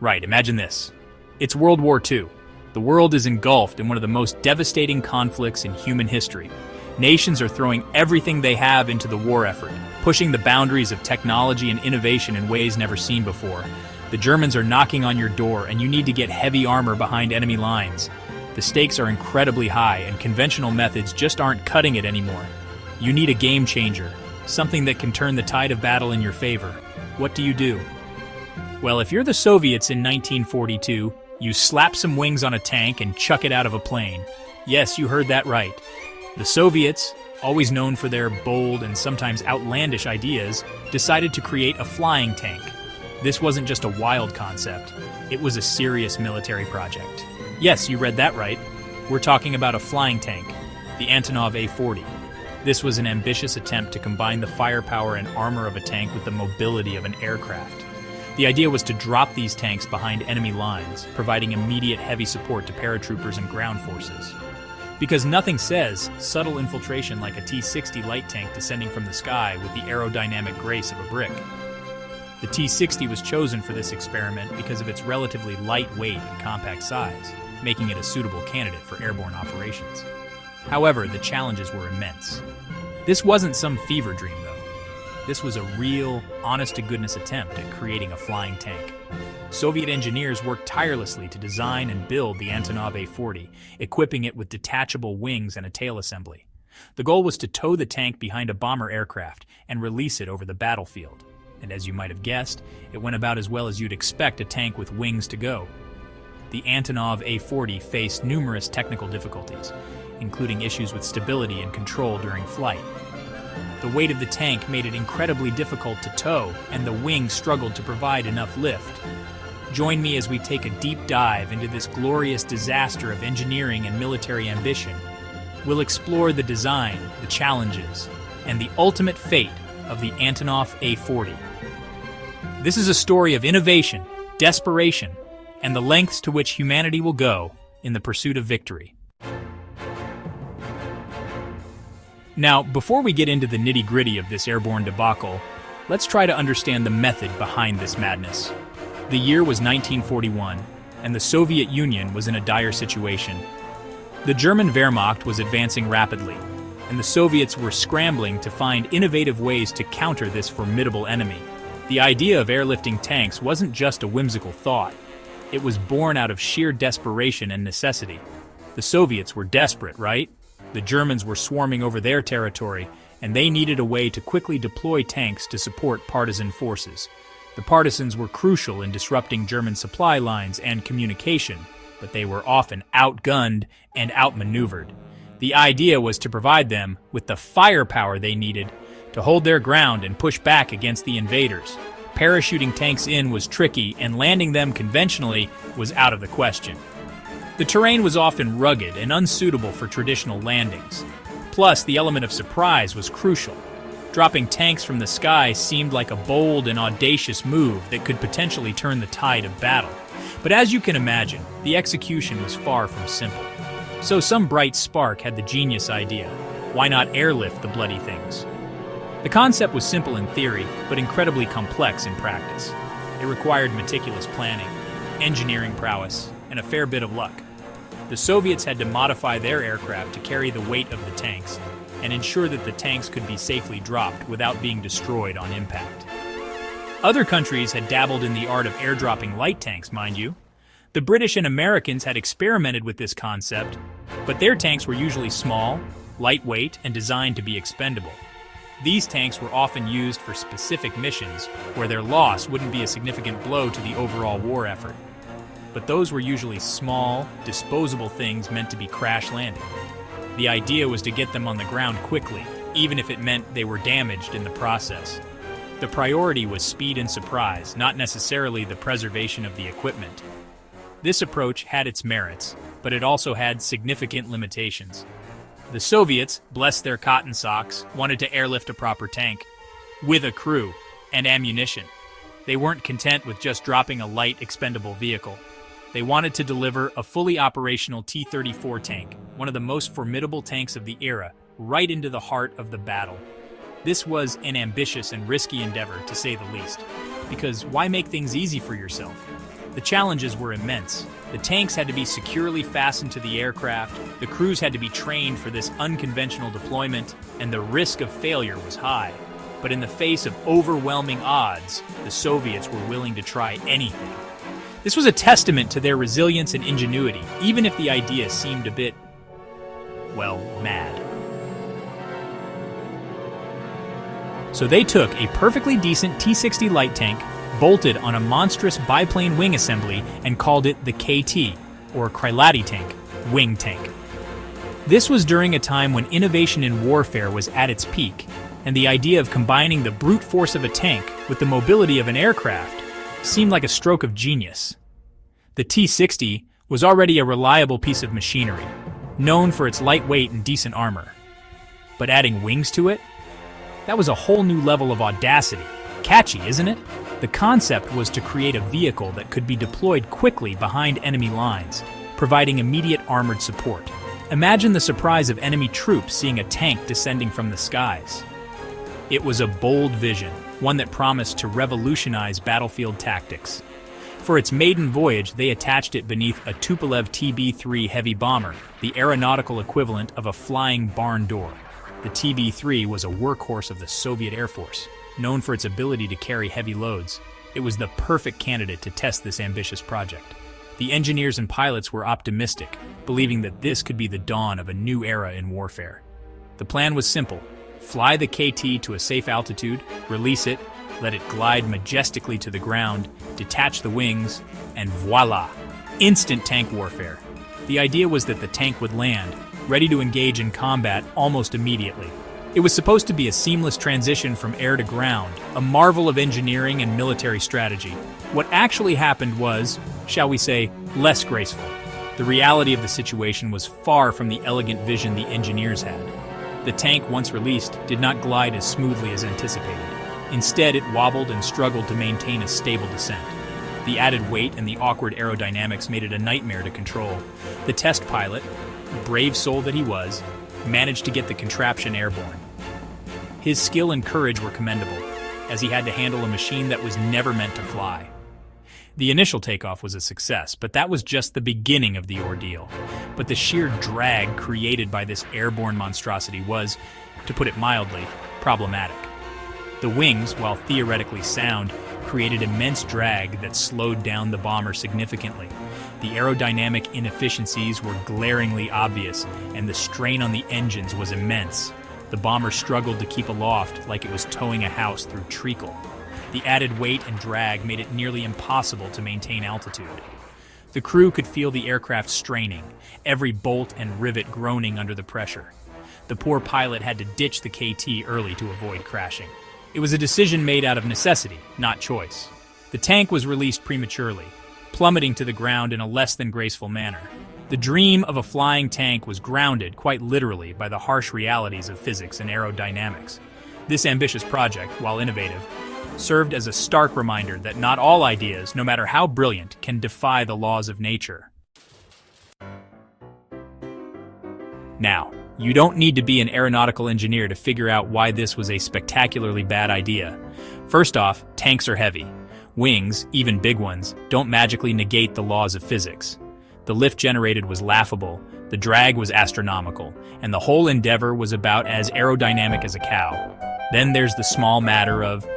Right, imagine this. It's World War II. The world is engulfed in one of the most devastating conflicts in human history. Nations are throwing everything they have into the war effort, pushing the boundaries of technology and innovation in ways never seen before. The Germans are knocking on your door, and you need to get heavy armor behind enemy lines. The stakes are incredibly high, and conventional methods just aren't cutting it anymore. You need a game changer, something that can turn the tide of battle in your favor. What do? Well, if you're the Soviets in 1942, you slap some wings on a tank and chuck it out of a plane. Yes, you heard that right. The Soviets, always known for their bold and sometimes outlandish ideas, decided to create a flying tank. This wasn't just a wild concept. It was a serious military project. Yes, you read that right. We're talking about a flying tank, the Antonov A-40. This was an ambitious attempt to combine the firepower and armor of a tank with the mobility of an aircraft. The idea was to drop these tanks behind enemy lines, providing immediate heavy support to paratroopers and ground forces. Because nothing says subtle infiltration like a T-60 light tank descending from the sky with the aerodynamic grace of a brick. The T-60 was chosen for this experiment because of its relatively light weight and compact size, making it a suitable candidate for airborne operations. However, the challenges were immense. This wasn't some fever dream, though. This was a real, honest-to-goodness attempt at creating a flying tank. Soviet engineers worked tirelessly to design and build the Antonov A-40, equipping it with detachable wings and a tail assembly. The goal was to tow the tank behind a bomber aircraft and release it over the battlefield. And as you might have guessed, it went about as well as you'd expect a tank with wings to go. The Antonov A-40 faced numerous technical difficulties, including issues with stability and control during flight. The weight of the tank made it incredibly difficult to tow, and the wings struggled to provide enough lift. Join me as we take a deep dive into this glorious disaster of engineering and military ambition. We'll explore the design, the challenges, and the ultimate fate of the Antonov A-40. This is a story of innovation, desperation, and the lengths to which humanity will go in the pursuit of victory. Now, before we get into the nitty-gritty of this airborne debacle, let's try to understand the method behind this madness. The year was 1941, and the Soviet Union was in a dire situation. The German Wehrmacht was advancing rapidly, and the Soviets were scrambling to find innovative ways to counter this formidable enemy. The idea of airlifting tanks wasn't just a whimsical thought. It was born out of sheer desperation and necessity. The Soviets were desperate, right? The Germans were swarming over their territory, and they needed a way to quickly deploy tanks to support partisan forces. The partisans were crucial in disrupting German supply lines and communication, but they were often outgunned and outmaneuvered. The idea was to provide them with the firepower they needed to hold their ground and push back against the invaders. Parachuting tanks in was tricky, and landing them conventionally was out of the question. The terrain was often rugged and unsuitable for traditional landings. Plus, the element of surprise was crucial. Dropping tanks from the sky seemed like a bold and audacious move that could potentially turn the tide of battle. But as you can imagine, the execution was far from simple. So some bright spark had the genius idea. Why not airlift the bloody things? The concept was simple in theory, but incredibly complex in practice. It required meticulous planning, engineering prowess, and a fair bit of luck. The Soviets had to modify their aircraft to carry the weight of the tanks and ensure that the tanks could be safely dropped without being destroyed on impact. Other countries had dabbled in the art of airdropping light tanks, mind you. The British and Americans had experimented with this concept, but their tanks were usually small, lightweight, and designed to be expendable. These tanks were often used for specific missions where their loss wouldn't be a significant blow to the overall war effort. But those were usually small, disposable things meant to be crash landed. The idea was to get them on the ground quickly, even if it meant they were damaged in the process. The priority was speed and surprise, not necessarily the preservation of the equipment. This approach had its merits, but it also had significant limitations. The Soviets, bless their cotton socks, wanted to airlift a proper tank, with a crew and ammunition. They weren't content with just dropping a light, expendable vehicle. They wanted to deliver a fully operational T-34 tank, one of the most formidable tanks of the era, right into the heart of the battle. This was an ambitious and risky endeavor, to say the least. Because why make things easy for yourself? The challenges were immense. The tanks had to be securely fastened to the aircraft, the crews had to be trained for this unconventional deployment, and the risk of failure was high. But in the face of overwhelming odds, the Soviets were willing to try anything. This was a testament to their resilience and ingenuity, even if the idea seemed a bit, well, mad. So they took a perfectly decent T-60 light tank, bolted on a monstrous biplane wing assembly, and called it the KT, or Krylati tank, wing tank. This was during a time when innovation in warfare was at its peak, and the idea of combining the brute force of a tank with the mobility of an aircraft seemed like a stroke of genius. The T-60 was already a reliable piece of machinery, known for its lightweight and decent armor. But adding wings to it? That was a whole new level of audacity. Catchy, isn't it? The concept was to create a vehicle that could be deployed quickly behind enemy lines, providing immediate armored support. Imagine the surprise of enemy troops seeing a tank descending from the skies. It was a bold vision, one that promised to revolutionize battlefield tactics. For its maiden voyage, they attached it beneath a Tupolev TB-3 heavy bomber, the aeronautical equivalent of a flying barn door. The TB-3 was a workhorse of the Soviet Air Force, known for its ability to carry heavy loads. It was the perfect candidate to test this ambitious project. The engineers and pilots were optimistic, believing that this could be the dawn of a new era in warfare. The plan was simple: fly the KT to a safe altitude, release it, let it glide majestically to the ground, detach the wings, and voila! Instant tank warfare. The idea was that the tank would land, ready to engage in combat almost immediately. It was supposed to be a seamless transition from air to ground, a marvel of engineering and military strategy. What actually happened was, shall we say, less graceful. The reality of the situation was far from the elegant vision the engineers had. The tank, once released, did not glide as smoothly as anticipated. Instead, it wobbled and struggled to maintain a stable descent. The added weight and the awkward aerodynamics made it a nightmare to control. The test pilot, brave soul that he was, managed to get the contraption airborne. His skill and courage were commendable, as he had to handle a machine that was never meant to fly. The initial takeoff was a success, but that was just the beginning of the ordeal. But the sheer drag created by this airborne monstrosity was, to put it mildly, problematic. The wings, while theoretically sound, created immense drag that slowed down the bomber significantly. The aerodynamic inefficiencies were glaringly obvious, and the strain on the engines was immense. The bomber struggled to keep aloft like it was towing a house through treacle. The added weight and drag made it nearly impossible to maintain altitude. The crew could feel the aircraft straining, every bolt and rivet groaning under the pressure. The poor pilot had to ditch the KT early to avoid crashing. It was a decision made out of necessity, not choice. The tank was released prematurely, plummeting to the ground in a less than graceful manner. The dream of a flying tank was grounded, quite literally, by the harsh realities of physics and aerodynamics. This ambitious project, while innovative, served as a stark reminder that not all ideas, no matter how brilliant, can defy the laws of nature. Now, you don't need to be an aeronautical engineer to figure out why this was a spectacularly bad idea. First off, tanks are heavy. Wings, even big ones, don't magically negate the laws of physics. The lift generated was laughable, the drag was astronomical, and the whole endeavor was about as aerodynamic as a cow. Then there's the small matter of,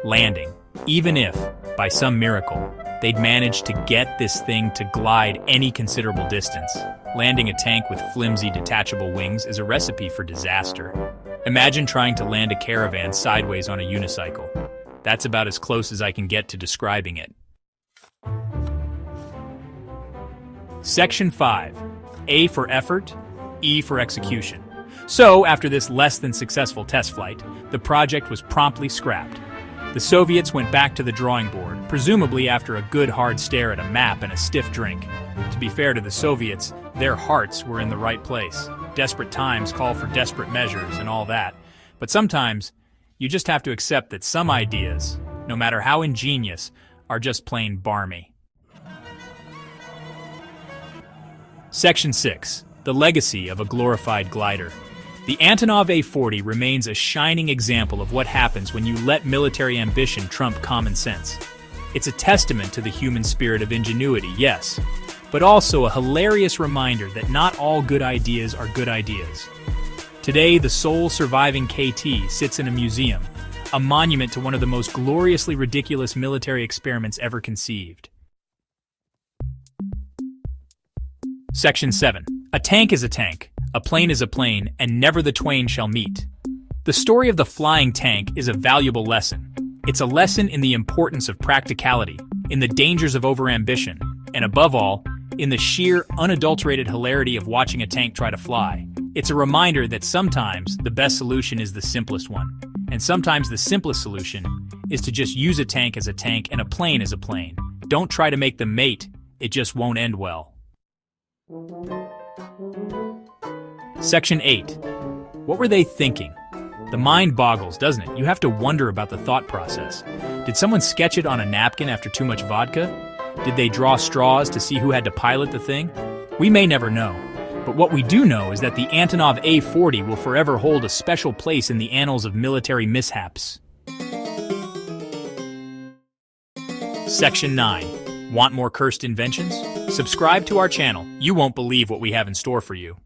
landing. Even if, by some miracle, they'd managed to get this thing to glide any considerable distance, landing a tank with flimsy detachable wings is a recipe for disaster. Imagine trying to land a caravan sideways on a unicycle. That's about as close as I can get to describing it. Section 5. A for effort, E for execution. So, after this less than successful test flight, the project was promptly scrapped. The Soviets went back to the drawing board, presumably after a good hard stare at a map and a stiff drink. To be fair to the Soviets, their hearts were in the right place. Desperate times call for desperate measures and all that. But sometimes, you just have to accept that some ideas, no matter how ingenious, are just plain barmy. Section 6. The legacy of a glorified glider. The Antonov A-40 remains a shining example of what happens when you let military ambition trump common sense. It's a testament to the human spirit of ingenuity, yes, but also a hilarious reminder that not all good ideas are good ideas. Today, the sole surviving KT sits in a museum, a monument to one of the most gloriously ridiculous military experiments ever conceived. Section 7. A tank is a tank, a plane is a plane, and never the twain shall meet. The story of the flying tank is a valuable lesson. It's a lesson in the importance of practicality, in the dangers of overambition, and above all, in the sheer, unadulterated hilarity of watching a tank try to fly. It's a reminder that sometimes the best solution is the simplest one, and sometimes the simplest solution is to just use a tank as a tank and a plane as a plane. Don't try to make them mate, it just won't end well. Section 8. What were they thinking? The mind boggles, doesn't it? You have to wonder about the thought process. Did someone sketch it on a napkin after too much vodka? Did they draw straws to see who had to pilot the thing? We may never know. But what we do know is that the Antonov A-40 will forever hold a special place in the annals of military mishaps. Section 9. Want more cursed inventions? Subscribe to our channel. You won't believe what we have in store for you.